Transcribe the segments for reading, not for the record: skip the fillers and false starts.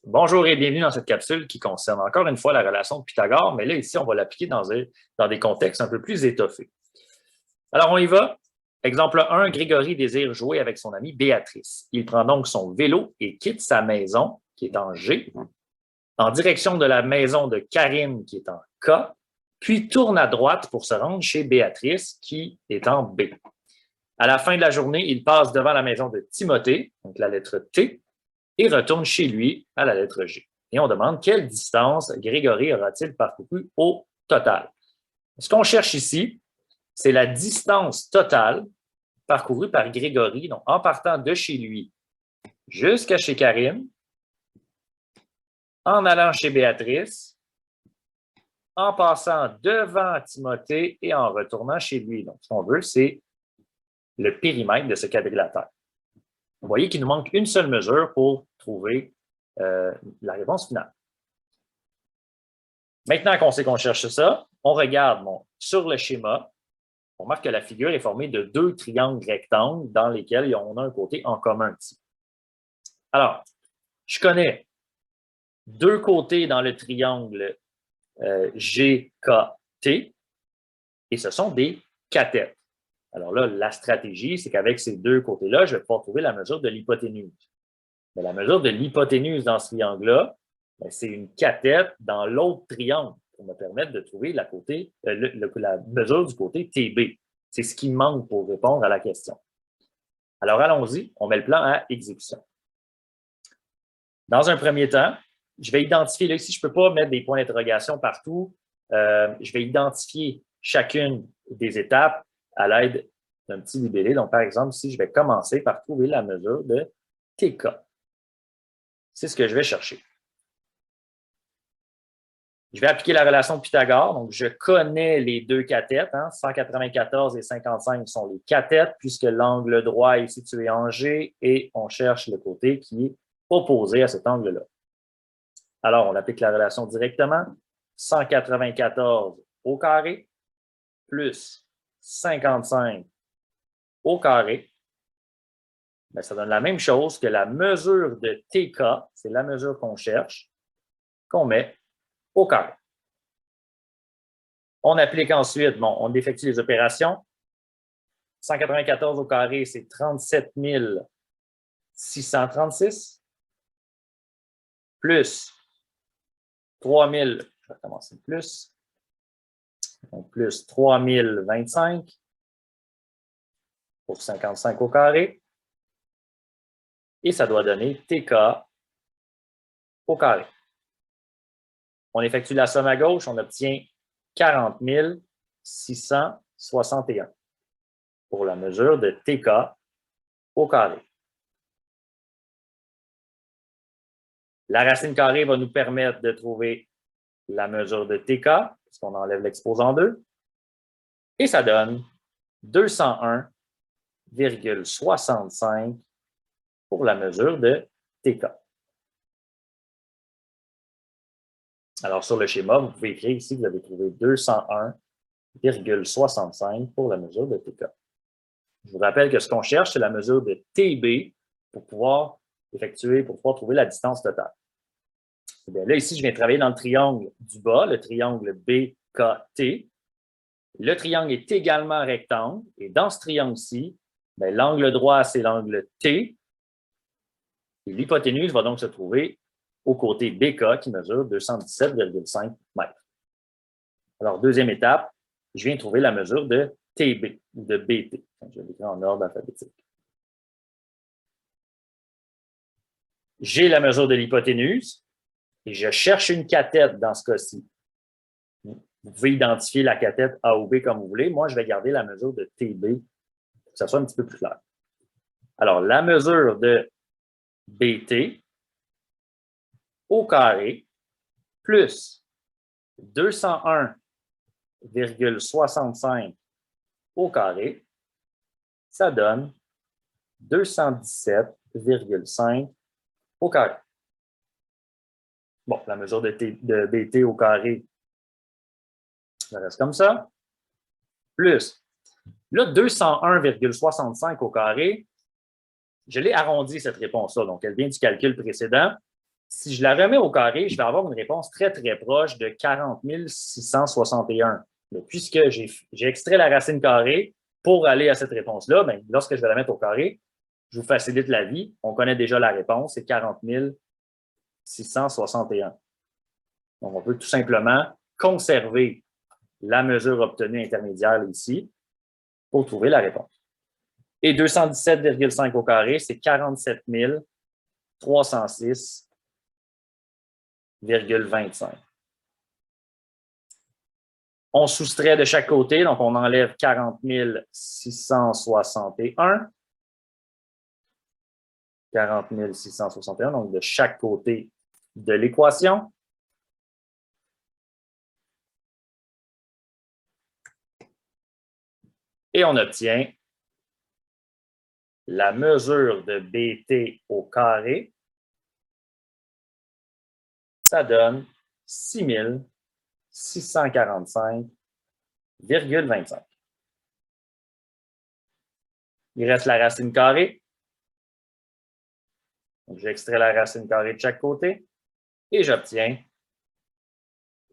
Bonjour et bienvenue dans cette capsule qui concerne encore une fois la relation de Pythagore, mais là, ici, on va l'appliquer dans des contextes un peu plus étoffés. Alors, on y va. Exemple 1, Grégory désire jouer avec son amie Béatrice. Il prend donc son vélo et quitte sa maison, qui est en G, en direction de la maison de Karine, qui est en K, puis tourne à droite pour se rendre chez Béatrice, qui est en B. À la fin de la journée, il passe devant la maison de Timothée, donc la lettre T, et retourne chez lui à la lettre G. Et on demande quelle distance Grégory aura-t-il parcouru au total. Ce qu'on cherche ici, c'est la distance totale parcourue par Grégory, donc en partant de chez lui jusqu'à chez Karine, en allant chez Béatrice, en passant devant Timothée et en retournant chez lui. Donc, ce qu'on veut, c'est le périmètre de ce quadrilatère. Vous voyez qu'il nous manque une seule mesure pour trouver la réponse finale. Maintenant qu'on sait qu'on cherche ça, on regarde sur le schéma. On remarque que la figure est formée de deux triangles rectangles dans lesquels on a un côté en commun ici. Alors, je connais deux côtés dans le triangle GKT et ce sont des cathètes. Alors là, la stratégie, c'est qu'avec ces deux côtés-là, je vais pouvoir trouver la mesure de l'hypoténuse. Mais la mesure de l'hypoténuse dans ce triangle-là, c'est une cathète dans l'autre triangle pour me permettre de trouver la mesure du côté TB. C'est ce qui manque pour répondre à la question. Alors, allons-y, on met le plan à exécution. Dans un premier temps, je vais identifier, là ici, je ne peux pas mettre des points d'interrogation partout. Je vais identifier chacune des étapes à l'aide d'un petit libellé. Donc, par exemple, ici, je vais commencer par trouver la mesure de TK. C'est ce que je vais chercher. Je vais appliquer la relation de Pythagore. Donc, je connais les deux cathètes. 194 et 55 sont les cathètes puisque l'angle droit est situé en G et on cherche le côté qui est opposé à cet angle-là. Alors, on applique la relation directement. 194 au carré plus 55 au carré. Bien, ça donne la même chose que la mesure de TK, c'est la mesure qu'on cherche, qu'on met au carré. On applique ensuite, on effectue les opérations. 194 au carré, c'est 37 636 plus 3000, je vais commencer plus, donc plus 3025 pour 55 au carré. Et ça doit donner TK au carré. On effectue la somme à gauche, on obtient 40 661 pour la mesure de TK au carré. La racine carrée va nous permettre de trouver la mesure de TK, puisqu'on enlève l'exposant 2, et ça donne 201,65 pour la mesure de TK. Alors, sur le schéma, vous pouvez écrire ici que vous avez trouvé 201,65 pour la mesure de TK. Je vous rappelle que ce qu'on cherche, c'est la mesure de TB pour pouvoir trouver la distance totale. Bien, là, ici, je viens travailler dans le triangle du bas, le triangle BKT. Le triangle est également rectangle, et dans ce triangle-ci, l'angle droit, c'est l'angle T, et l'hypoténuse va donc se trouver au côté BK qui mesure 217,5 mètres. Alors, deuxième étape, je viens trouver la mesure de TB ou de BT. Je vais l'écrire en ordre alphabétique. J'ai la mesure de l'hypoténuse et je cherche une cathète dans ce cas-ci. Vous pouvez identifier la cathète A ou B comme vous voulez. Moi, je vais garder la mesure de TB pour que ça soit un petit peu plus clair. Alors, la mesure de BT au carré plus 201,65 au carré, ça donne 217,5 au carré. Bon, la mesure de BT au carré, ça reste comme ça. Plus, là, 201,65 au carré, je l'ai arrondi cette réponse-là, donc elle vient du calcul précédent. Si je la remets au carré, je vais avoir une réponse très, très proche de 40 661. Mais puisque j'ai extrait la racine carrée pour aller à cette réponse-là, ben, lorsque je vais la mettre au carré, je vous facilite la vie. On connaît déjà la réponse, c'est 40 661. Donc, on peut tout simplement conserver la mesure obtenue intermédiaire ici pour trouver la réponse. Et 217,5 au carré, c'est 47 306,25. On soustrait de chaque côté, donc on enlève 40 661. 40 661, donc de chaque côté de l'équation. Et on obtient la mesure de BT au carré. Ça donne 6645,25. Il reste la racine carrée. J'extrais la racine carrée de chaque côté et j'obtiens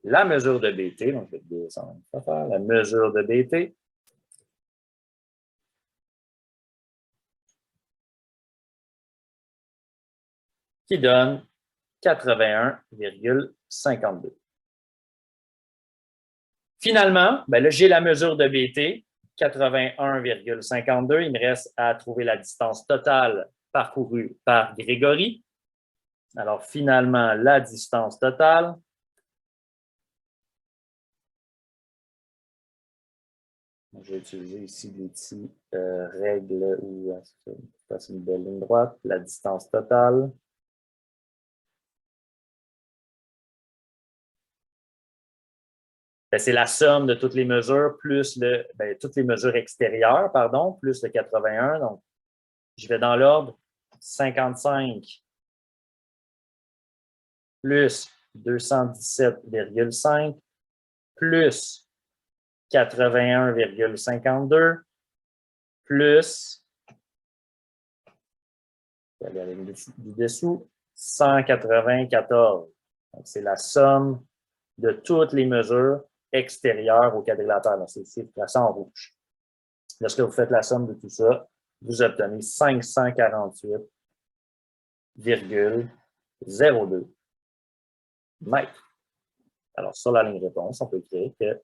la mesure de BT. Donc, je vais descendre la mesure de BT. Qui donne 81,52. Finalement, ben là, j'ai la mesure de BT, 81,52. Il me reste à trouver la distance totale parcourue par Grégory. Alors, finalement, la distance totale, je vais utiliser ici l'outil règle ou c'est une belle ligne droite. La distance totale. C'est la somme de toutes les mesures plus toutes les mesures extérieures, pardon, plus le 81. Donc, je vais dans l'ordre 55 plus 217,5 plus 81,52 plus, je vais aller du dessous, 194. Donc, c'est la somme de toutes les mesures extérieures au quadrilatère. C'est tracé en rouge. Lorsque vous faites la somme de tout ça, vous obtenez 548,02 mètres. Alors, sur la ligne réponse, on peut écrire que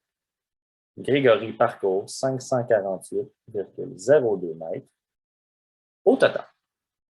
Grégory parcourt 548,02 mètres au total.